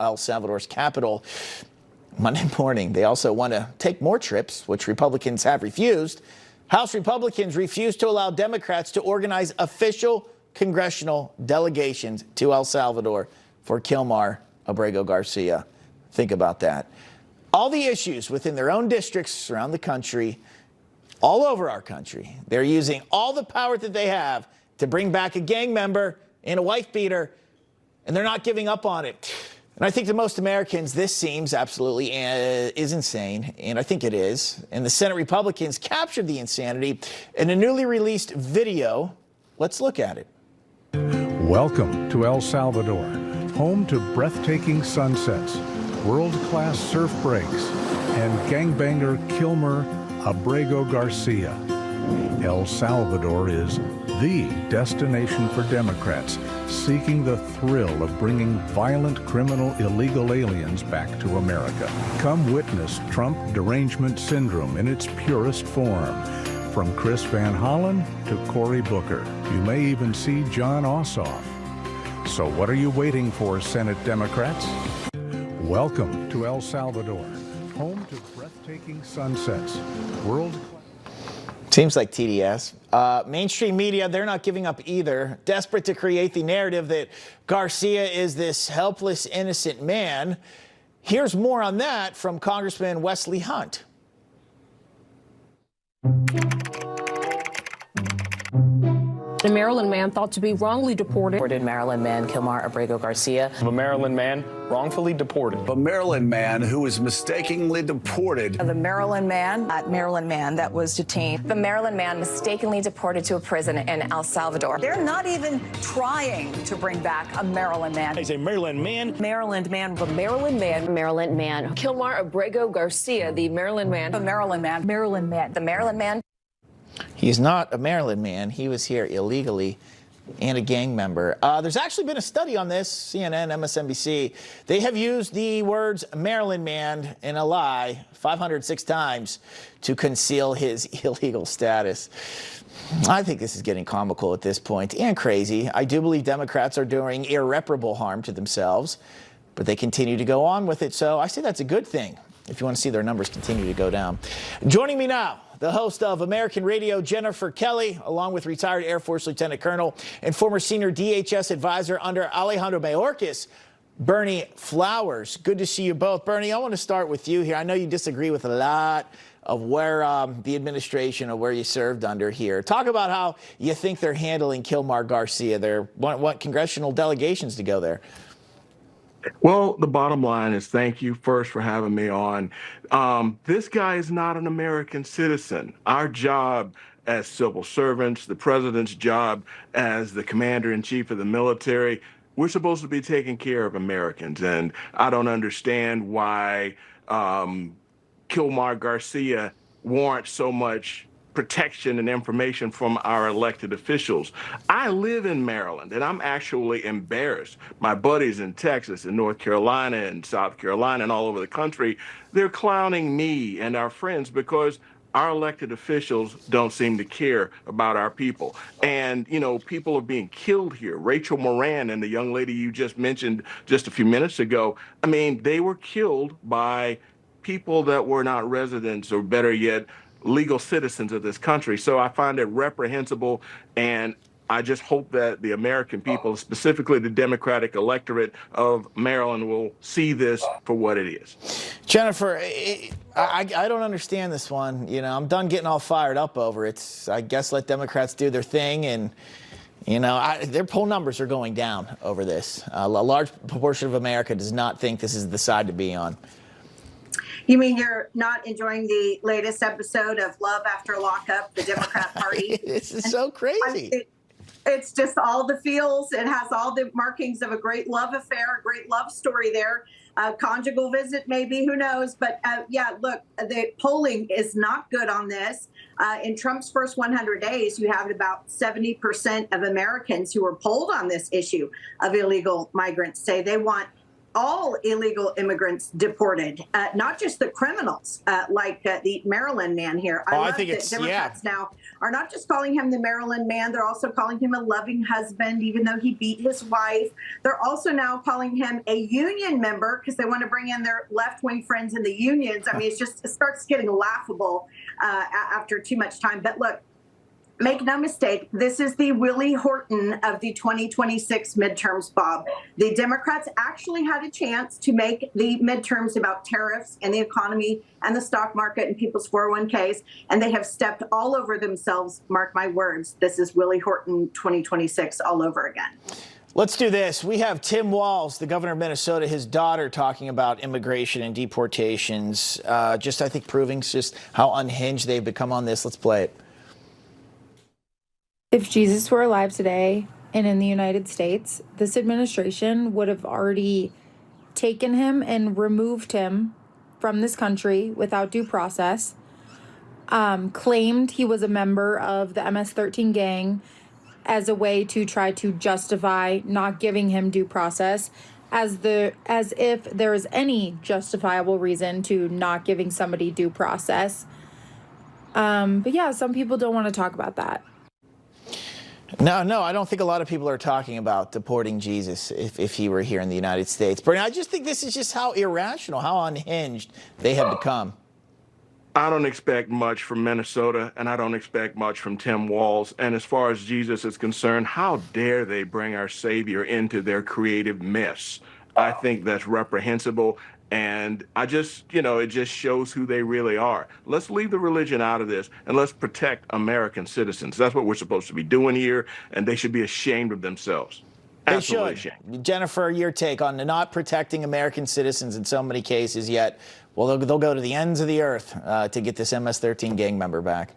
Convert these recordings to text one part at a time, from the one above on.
El Salvador's capital Monday morning. They also want to take more trips, which Republicans have refused. House Republicans refused to allow Democrats to organize official congressional delegations to El Salvador for Kilmar Abrego Garcia. Think about that. All the issues within their own districts around the country, all over our country, they're using all the power that they have to bring back a gang member and a wife beater, and they're not giving up on it. And I think to most Americans, this seems absolutely is insane, and I think it is. And the Senate Republicans captured the insanity in a newly released video. Let's look at it. Welcome to El Salvador, home to breathtaking sunsets, world-class surf breaks, and gangbanger Kilmer Abrego Garcia. El Salvador is the destination for Democrats seeking the thrill of bringing violent criminal illegal aliens back to America. Come witness Trump derangement syndrome in its purest form. From Chris Van Hollen to Cory Booker. You may even see John Ossoff. So what are you waiting for, Senate Democrats? Welcome to El Salvador, home to breathtaking sunsets, Seems like TDS. Mainstream media, they're not giving up either. Desperate to create the narrative that Garcia is this helpless, innocent man. Here's more on that from Congressman Wesley Hunt. The Maryland man thought to be wrongly deported. Maryland man Kilmar Abrego Garcia. A Maryland man wrongfully deported. A Maryland man who was mistakenly deported. The Maryland man that was detained. The Maryland man mistakenly deported to a prison in El Salvador. They're not even trying to bring back a Maryland man. He's a Maryland man. Maryland man. The Maryland man. Maryland man. Kilmar Abrego Garcia, the Maryland man. The Maryland man. Maryland man. The Maryland man. He's not a Maryland man. He was here illegally and a gang member. There's actually been a study on this, CNN, MSNBC. They have used the words Maryland man in a lie 506 times to conceal his illegal status. I think this is getting comical at this point and crazy. I do believe Democrats are doing irreparable harm to themselves, but they continue to go on with it. So I say that's a good thing if you want to see their numbers continue to go down. Joining me now, the host of American Radio, Jennifer Kelly, along with retired Air Force Lieutenant Colonel and former senior DHS advisor under Alejandro Mayorkas, Berney Flowers. Good to see you both. Berney, I want to start with you here. I know you disagree with a lot of where the administration or where you served under here. Talk about how you think they're handling Kilmar Garcia. They want congressional delegations to go there. Well, the bottom line is thank you first for having me on. This guy is not an American citizen. Our job as civil servants, the president's job as the commander-in-chief of the military, we're supposed to be taking care of Americans. And I don't understand why Kilmar Garcia warrants so much protection and information from our elected officials. I live in Maryland, and I'm actually embarrassed. My buddies in Texas and North Carolina and South Carolina and all over the country, they're clowning me and our friends because our elected officials don't seem to care about our people. And, you know, people are being killed here. Rachel Moran and the young lady you just mentioned just a few minutes ago, I mean, they were killed by people that were not residents, or better yet, legal citizens of this country. So I find it reprehensible, and I just hope that the American people, specifically the Democratic electorate of Maryland, will see this for what it is. Jennifer, I don't understand this one. You know, I'm done getting all fired up over it. I guess let Democrats do their thing, and you know, their poll numbers are going down over this. A large proportion of America does not think this is the side to be on. You mean you're not enjoying the latest episode of Love After Lockup, the Democrat Party? This is so crazy. It's just all the feels. It has all the markings of a great love affair, a great love story there. Conjugal visit, maybe, who knows? But yeah, look, the polling is not good on this. In Trump's first 100 days, you have about 70% of Americans who were polled on this issue of illegal migrants say they want all illegal immigrants deported, not just the criminals, like the Maryland man here. I think it's Democrats now are not just calling him the Maryland man; they're also calling him a loving husband, even though he beat his wife. They're also now calling him a union member because they want to bring in their left-wing friends in the unions. I mean, it starts getting laughable after too much time. But look. Make no mistake, this is the Willie Horton of the 2026 midterms, Bob. The Democrats actually had a chance to make the midterms about tariffs and the economy and the stock market and people's 401ks, and they have stepped all over themselves. Mark my words, this is Willie Horton 2026 all over again. Let's do this. We have Tim Walz, the governor of Minnesota, his daughter, talking about immigration and deportations, I think, proving just how unhinged they've become on this. Let's play it. If Jesus were alive today and in the United States, this administration would have already taken him and removed him from this country without due process, claimed he was a member of the MS-13 gang as a way to try to justify not giving him due process, as if there is any justifiable reason to not giving somebody due process. But yeah, some people don't want to talk about that. No, I don't think a lot of people are talking about deporting Jesus if he were here in the United States. Berney, I just think this is just how irrational, how unhinged they have become. I don't expect much from Minnesota, and I don't expect much from Tim Walz. And as far as Jesus is concerned, how dare they bring our Savior into their creative mess? I think that's reprehensible. And it just shows who they really are. Let's leave the religion out of this, and let's protect American citizens. That's what we're supposed to be doing here, and they should be ashamed of themselves. Absolutely ashamed. Jennifer, your take on not protecting American citizens in so many cases, yet, well, they'll go to the ends of the earth to get this MS-13 gang member back.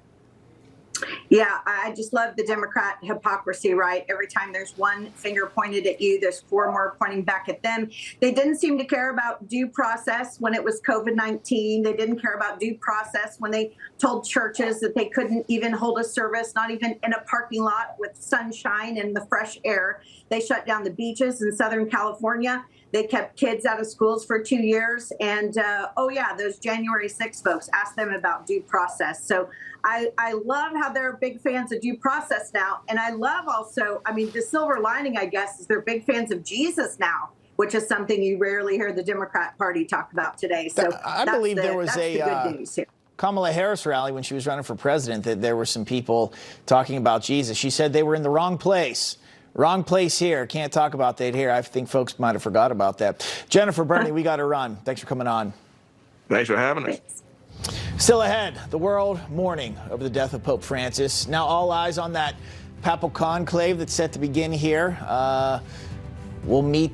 Yeah, I just love the Democrat hypocrisy, right? Every time there's one finger pointed at you, there's four more pointing back at them. They didn't seem to care about due process when it was COVID-19. They didn't care about due process when they told churches that they couldn't even hold a service, not even in a parking lot with sunshine and the fresh air. They shut down the beaches in Southern California. They kept kids out of schools for 2 years. And, those January 6 folks, asked them about due process. So I love how they're big fans of due process now. And I love also, the silver lining, I guess, is they're big fans of Jesus now, which is something you rarely hear the Democrat Party talk about today. So I believe there was the good news here. Kamala Harris rally when she was running for president that there were some people talking about Jesus. She said they were in the wrong place. Wrong place here. Can't talk about that here. I think folks might have forgot about that. Jennifer, Berney, we got to run. Thanks for coming on. Thanks for having us. Still ahead, the world mourning over the death of Pope Francis. Now all eyes on that papal conclave that's set to begin here. We'll meet